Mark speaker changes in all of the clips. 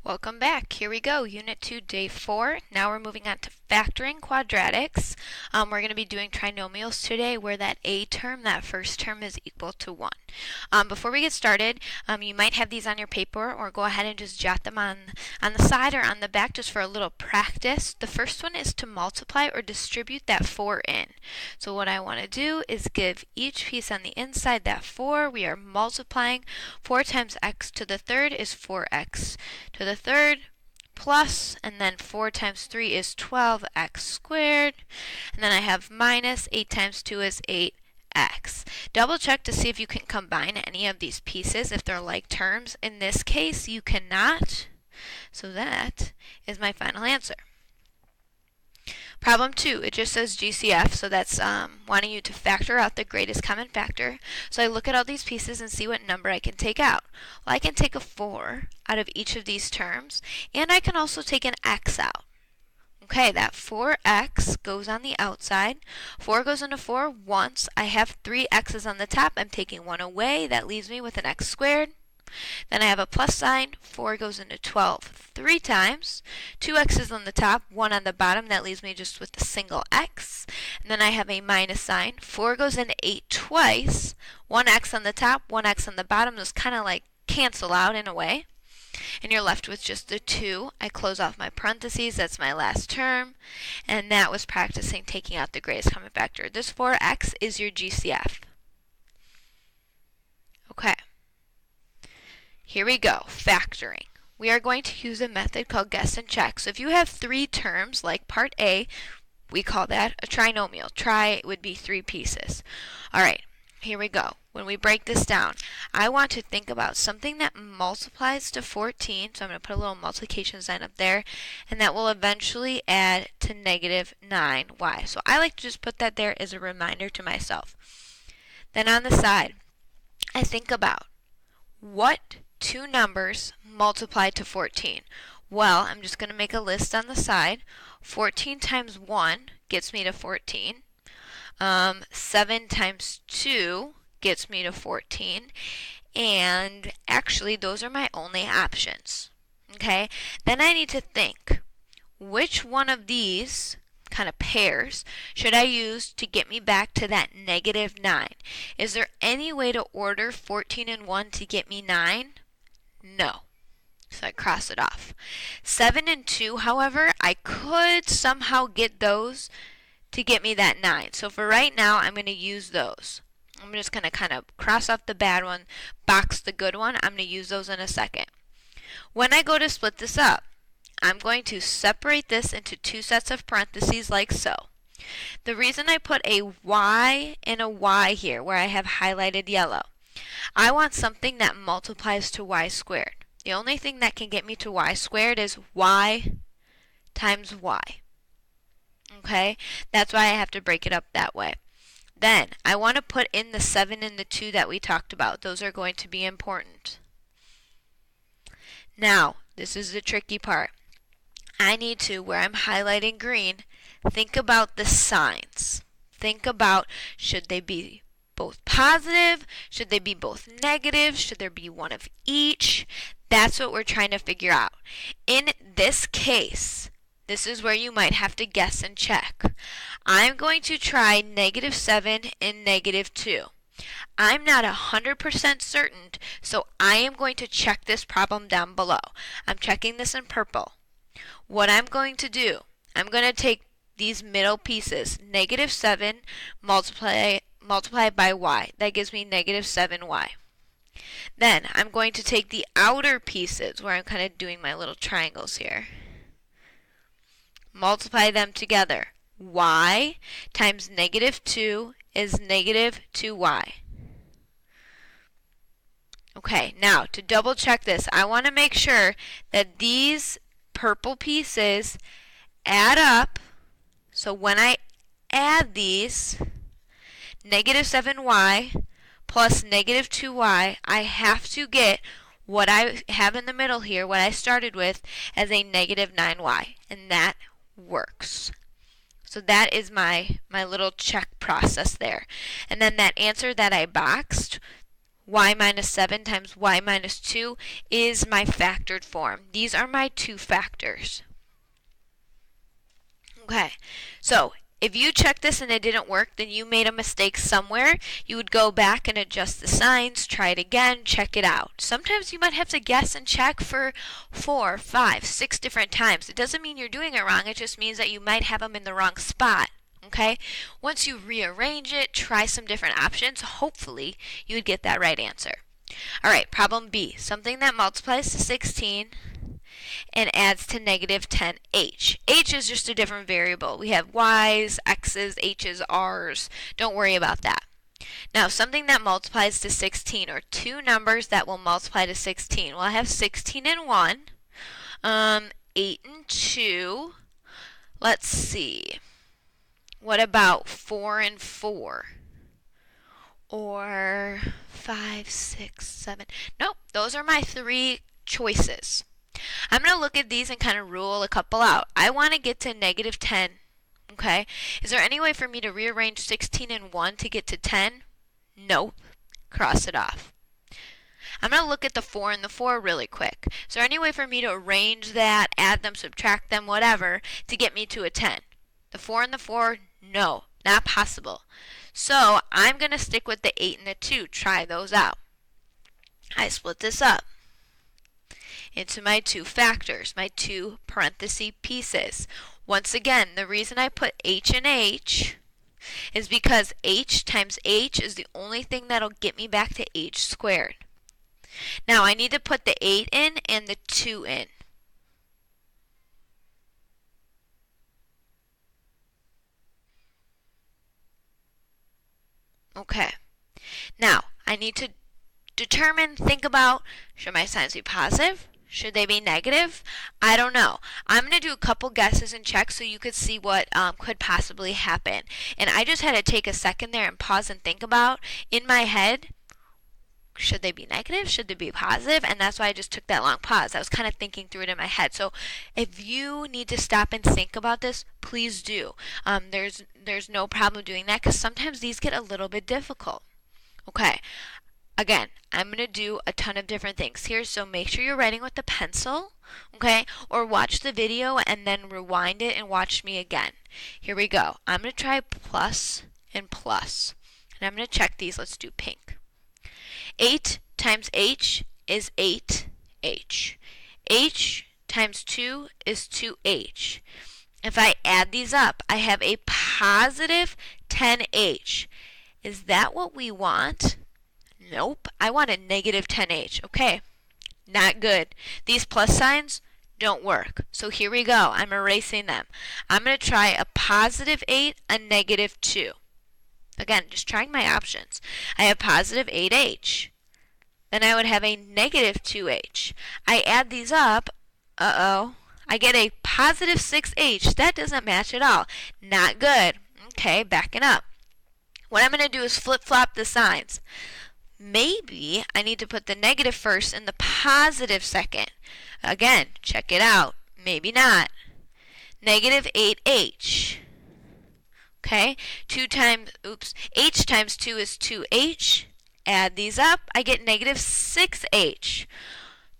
Speaker 1: Welcome back. Here we go. Unit 2, Day 4. Now we're moving on to factoring quadratics. We're going to be doing trinomials today where that a term, that first term, is equal to 1. Before we get started, you might have these on your paper or go ahead and just jot them on the side or on the back just for a little practice. The first one is to multiply or distribute that 4 in. So what I want to do is give each piece on the inside that 4. We are multiplying. 4 times x to the third is 4x to the third plus, and then 4 times 3 is 12x squared, and then I have minus 8 times 2 is 8x. Double check to see if you can combine any of these pieces if they're like terms. In this case, you cannot, so that is my final answer. Problem 2, it just says GCF, so that's wanting you to factor out the greatest common factor. So I look at all these pieces and see what number I can take out. Well, I can take a 4 out of each of these terms, and I can also take an x out. Okay, that 4x goes on the outside. 4 goes into 4 once. I have 3 x's on the top. I'm taking 1 away. That leaves me with an x squared. Then I have a plus sign. 4 goes into 12 3 times. 2 x's on the top, 1 on the bottom. That leaves me just with a single x. And then I have a minus sign. 4 goes into 8 twice. 1 x on the top, 1 x on the bottom. Those kind of like cancel out in a way. And you're left with just the 2. I close off my parentheses. That's my last term. And that was practicing taking out the greatest common factor. This 4x is your GCF. Okay. Here we go, factoring. We are going to use a method called guess and check. So if you have 3 terms, like part A, we call that a trinomial. Tri would be 3 pieces. All right, here we go. When we break this down, I want to think about something that multiplies to 14. So I'm going to put a little multiplication sign up there, and that will eventually add to negative 9y. So I like to just put that there as a reminder to myself. Then on the side, I think about what 2 numbers multiply to 14. Well, I'm just going to make a list on the side. 14 times 1 gets me to 14. 7 times 2 gets me to 14. And actually, those are my only options. Okay? Then I need to think, which one of these kind of pairs should I use to get me back to that negative 9? Is there any way to order 14 and 1 to get me 9? No. So I cross it off. 7 and 2, however, I could somehow get those to get me that 9. So for right now, I'm going to use those. I'm just going to kind of cross off the bad one, box the good one. I'm going to use those in a second. When I go to split this up, I'm going to separate this into 2 sets of parentheses like so. The reason I put a y and a y here, where I have highlighted yellow, I want something that multiplies to y squared. The only thing that can get me to y squared is y times y. Okay? That's why I have to break it up that way. Then, I want to put in the 7 and the 2 that we talked about. Those are going to be important. Now, this is the tricky part. I need to, where I'm highlighting green, think about the signs. Think about, should they be both positive? Should they be both negative? Should there be one of each? That's what we're trying to figure out. In this case, this is where you might have to guess and check. I'm going to try negative 7 and negative 2. I'm not 100% certain, so I am going to check this problem down below. I'm checking this in purple. What I'm going to do, I'm going to take these middle pieces, negative 7 multiply by y. That gives me negative 7y. Then I'm going to take the outer pieces, where I'm kind of doing my little triangles here. Multiply them together. Y times negative 2 is negative 2y. Okay, now to double check this, I want to make sure that these purple pieces add up. So when I add these, negative 7y plus negative 2y, I have to get what I have in the middle here, what I started with, as a negative 9y. And that works. So that is my little check process there. And then that answer that I boxed, y minus 7 times y minus 2 is my factored form. These are my two factors. Okay, so if you check this and it didn't work, then you made a mistake somewhere. You would go back and adjust the signs, try it again, check it out. Sometimes you might have to guess and check for 4, 5, 6 different times. It doesn't mean you're doing it wrong, it just means that you might have them in the wrong spot. Okay? Once you rearrange it, try some different options, hopefully you would get that right answer. Alright, problem B. Something that multiplies to 16 and adds to negative 10h. H is just a different variable. We have y's, x's, h's, r's. Don't worry about that. Now, something that multiplies to 16, or two numbers that will multiply to 16. Well, I have 16 and 1, 8 and 2. Let's see. What about 4 and 4? Or 5, 6, 7. Nope, those are my three choices. I'm going to look at these and kind of rule a couple out. I want to get to negative 10. Okay? Is there any way for me to rearrange 16 and 1 to get to 10? Nope. Cross it off. I'm going to look at the 4 and the 4 really quick. Is there any way for me to arrange that, add them, subtract them, whatever, to get me to a 10? The 4 and the 4, no, not possible. So I'm going to stick with the 8 and the 2. Try those out. I split this up into my two factors, my two parenthesis pieces. Once again, the reason I put h and h is because h times h is the only thing that'll get me back to h squared. Now I need to put the 8 in and the 2 in. Okay. Now I need to determine, think about, should my signs be positive? Should they be negative? I don't know. I'm going to do a couple guesses and checks so you could see what could possibly happen. And I just had to take a second there and pause and think about, in my head, should they be negative? Should they be positive? And that's why I just took that long pause. I was kind of thinking through it in my head. So if you need to stop and think about this, please do. There's no problem doing that because sometimes these get a little bit difficult. Okay. Again, I'm going to do a ton of different things here, so make sure you're writing with a pencil, okay? Or watch the video and then rewind it and watch me again. Here we go. I'm going to try plus and plus. And I'm going to check these. Let's do pink. 8 times h is 8h. H times 2 is 2h. If I add these up, I have a positive 10h. Is that what we want? Nope, I want a negative 10h. Okay, not good. These plus signs don't work. So here we go. I'm erasing them. I'm going to try a positive 8, a negative 2. Again, just trying my options. I have positive 8h. Then I would have a negative 2h. I add these up. Uh-oh. I get a positive 6h. That doesn't match at all. Not good. Okay, backing up. What I'm going to do is flip-flop the signs. Maybe I need to put the negative first and the positive second. Again, check it out. Maybe not. Negative 8h. Okay, h times 2 is 2h. Add these up, I get negative 6h.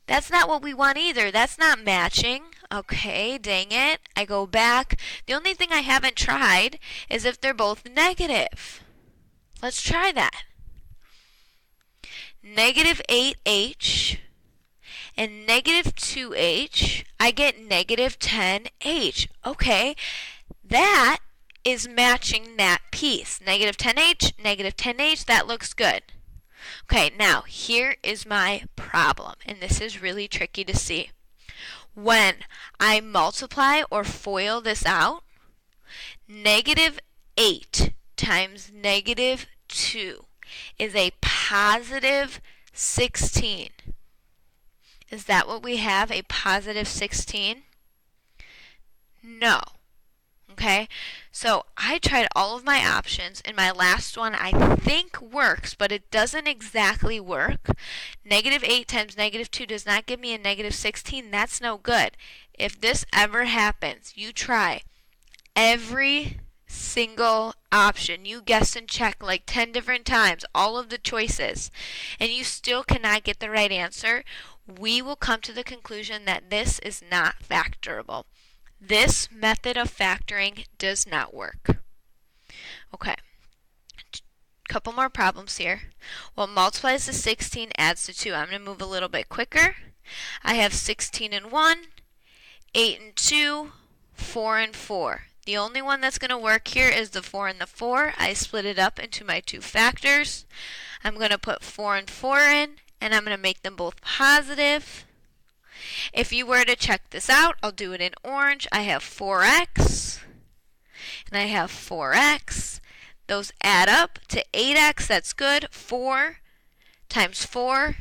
Speaker 1: That's not what we want either. That's not matching. Okay, dang it. I go back. The only thing I haven't tried is if they're both negative. Let's try that. Negative 8h and negative 2h, I get negative 10h. Okay, that is matching that piece. Negative 10h, negative 10h, that looks good. Okay, now here is my problem, and this is really tricky to see. When I multiply or FOIL this out, negative 8 times negative 2 is a positive 16. Is that what we have, a positive 16? No. Okay, so I tried all of my options, and my last one I think works, but it doesn't exactly work. Negative 8 times negative 2 does not give me a negative 16. That's no good. If this ever happens, you try every single option. You guess and check like 10 different times, all of the choices, and you still cannot get the right answer, we will come to the conclusion that this is not factorable. This method of factoring does not work. Okay. Couple more problems here. What multiplies to 16 adds to 2. I'm going to move a little bit quicker. I have 16 and 1, 8 and 2, 4 and 4. The only one that's going to work here is the 4 and the 4. I split it up into my two factors. I'm going to put 4 and 4 in, and I'm going to make them both positive. If you were to check this out, I'll do it in orange. I have 4x, and I have 4x. Those add up to 8x. That's good. 4 times 4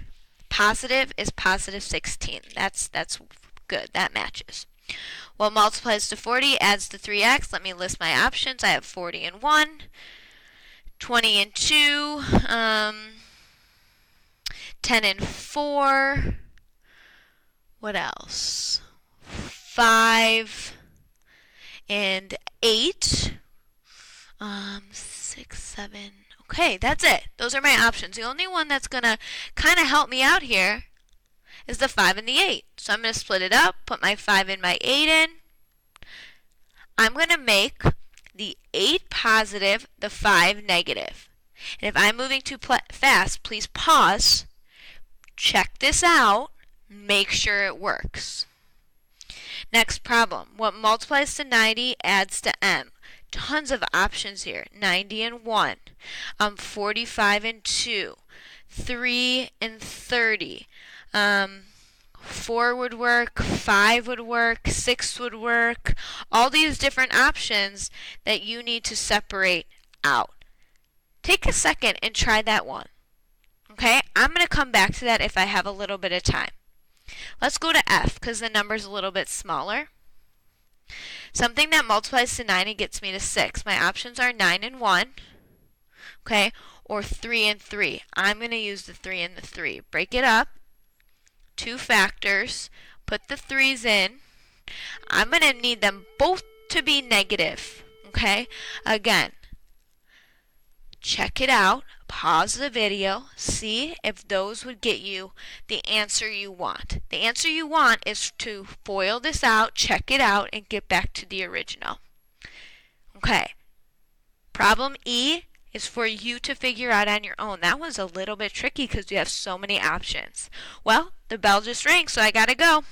Speaker 1: positive is positive 16. That's good. That matches. What multiplies to 40 adds to 3x. Let me list my options. I have 40 and 1, 20 and 2, 10 and 4. What else? 5 and 8. 6, 7. Okay, that's it. Those are my options. The only one that's going to kind of help me out here is the 5 and the 8. So I'm going to split it up, put my 5 and my 8 in. I'm going to make the 8 positive, the 5 negative. And if I'm moving too fast, please pause, check this out, make sure it works. Next problem. What multiplies to 90 adds to m? Tons of options here. 90 and 1, 45 and 2, 3 and 30. 4 would work, 5 would work, 6 would work. All these different options that you need to separate out. Take a second and try that one. Okay, I'm going to come back to that if I have a little bit of time. Let's go to F because the number's a little bit smaller. Something that multiplies to 90 gets me to 6. My options are 9 and 1, okay, or 3 and 3. I'm going to use the 3 and the 3. Break it up, two factors, put the 3's in. I'm going to need them both to be negative, okay? Again, check it out, pause the video, see if those would get you the answer you want. The answer you want is to FOIL this out, check it out, and get back to the original. Okay, problem E is for you to figure out on your own. That one's a little bit tricky because you have so many options. Well, the bell just rang, so I gotta go.